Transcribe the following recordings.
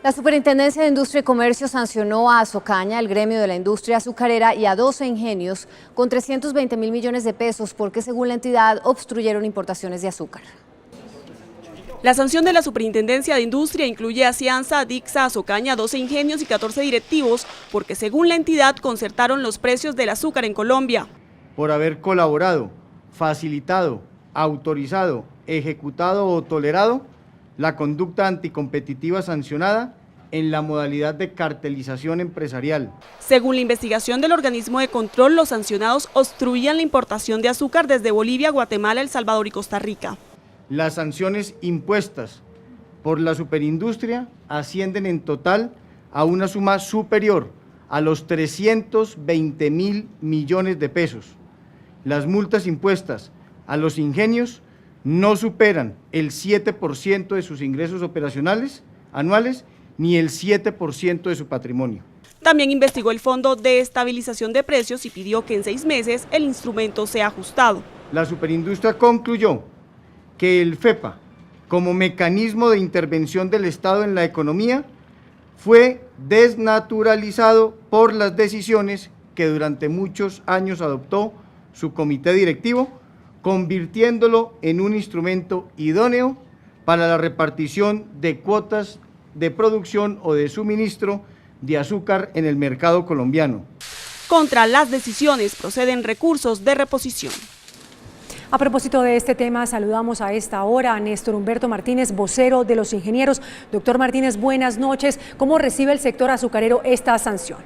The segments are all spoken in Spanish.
La Superintendencia de Industria y Comercio sancionó a Azocaña, el gremio de la industria azucarera, y a 12 ingenios con 320.000 millones de pesos porque, según la entidad, obstruyeron importaciones de azúcar. La sanción de la Superintendencia de Industria incluye a Cianza, Dixa, Azocaña, 12 ingenios y 14 directivos porque, según la entidad, concertaron los precios del azúcar en Colombia. Por haber colaborado, facilitado, autorizado, ejecutado o tolerado la conducta anticompetitiva sancionada en la modalidad de cartelización empresarial. Según la investigación del organismo de control, los sancionados obstruían la importación de azúcar desde Bolivia, Guatemala, El Salvador y Costa Rica. Las sanciones impuestas por la superindustria ascienden en total a una suma superior a los 320.000 millones de pesos. Las multas impuestas a los ingenios no superan el 7% de sus ingresos operacionales anuales ni el 7% de su patrimonio. También investigó el Fondo de Estabilización de Precios y pidió que en 6 meses el instrumento sea ajustado. La superindustria concluyó que el FEPA, como mecanismo de intervención del Estado en la economía, fue desnaturalizado por las decisiones que durante muchos años adoptó su comité directivo, convirtiéndolo en un instrumento idóneo para la repartición de cuotas de producción o de suministro de azúcar en el mercado colombiano. Contra las decisiones proceden recursos de reposición. A propósito de este tema, saludamos a esta hora a Néstor Humberto Martínez, vocero de los ingenieros. Doctor Martínez, buenas noches. ¿Cómo recibe el sector azucarero esta sanción?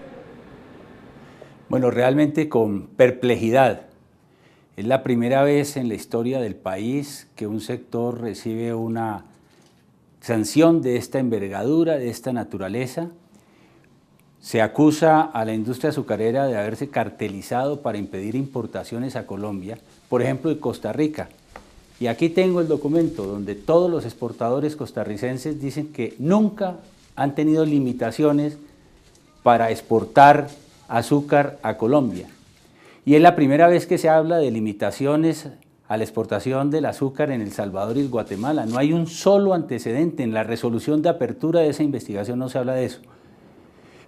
Bueno, realmente con perplejidad. Es la primera vez en la historia del país que un sector recibe una sanción de esta envergadura, de esta naturaleza. Se acusa a la industria azucarera de haberse cartelizado para impedir importaciones a Colombia, por ejemplo, de Costa Rica. Y aquí tengo el documento donde todos los exportadores costarricenses dicen que nunca han tenido limitaciones para exportar azúcar a Colombia. Y es la primera vez que se habla de limitaciones a la exportación del azúcar en El Salvador y Guatemala. No hay un solo antecedente. En la resolución de apertura de esa investigación no se habla de eso.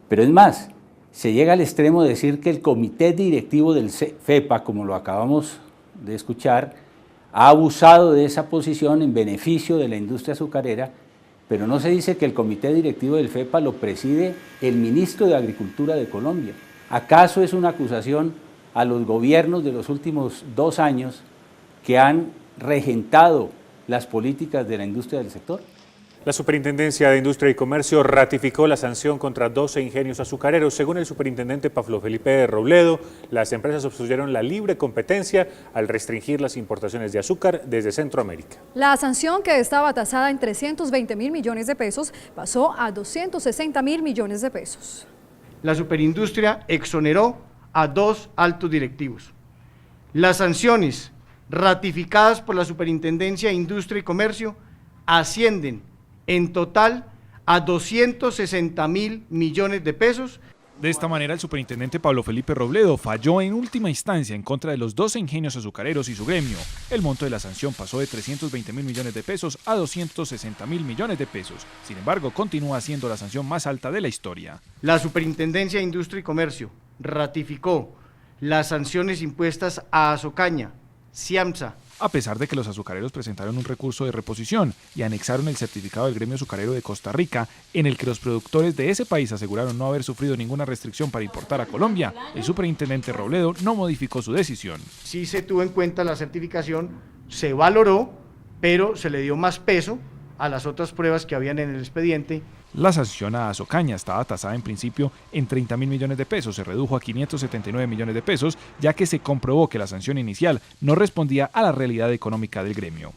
Pero es más, se llega al extremo de decir que el comité directivo del FEPA, como lo acabamos de escuchar, ha abusado de esa posición en beneficio de la industria azucarera, pero no se dice que el comité directivo del FEPA lo preside el ministro de Agricultura de Colombia. ¿Acaso es una acusación a los gobiernos de los últimos 2 años que han regentado las políticas de la industria del sector? La Superintendencia de Industria y Comercio ratificó la sanción contra 12 ingenios azucareros. Según el superintendente Pablo Felipe Robledo, las empresas obstruyeron la libre competencia al restringir las importaciones de azúcar desde Centroamérica. La sanción, que estaba tasada en 320.000 millones de pesos, pasó a 260.000 millones de pesos. La superindustria exoneró a 2 altos directivos. Las sanciones ratificadas por la Superintendencia de Industria y Comercio ascienden en total a 260.000 millones de pesos. De esta manera, el superintendente Pablo Felipe Robledo falló en última instancia en contra de los 12 ingenios azucareros y su gremio. El monto de la sanción pasó de 320.000 millones de pesos a 260.000 millones de pesos. Sin embargo, continúa siendo la sanción más alta de la historia. La Superintendencia de Industria y Comercio ratificó las sanciones impuestas a Azocaña, Ciamsa. A pesar de que los azucareros presentaron un recurso de reposición y anexaron el certificado del gremio azucarero de Costa Rica, en el que los productores de ese país aseguraron no haber sufrido ninguna restricción para importar a Colombia, el superintendente Robledo no modificó su decisión. Sí se tuvo en cuenta la certificación, se valoró, pero se le dio más peso a las otras pruebas que habían en el expediente. La sanción a Azocaña estaba tasada en principio en 30.000 millones de pesos, se redujo a 579 millones de pesos, ya que se comprobó que la sanción inicial no respondía a la realidad económica del gremio.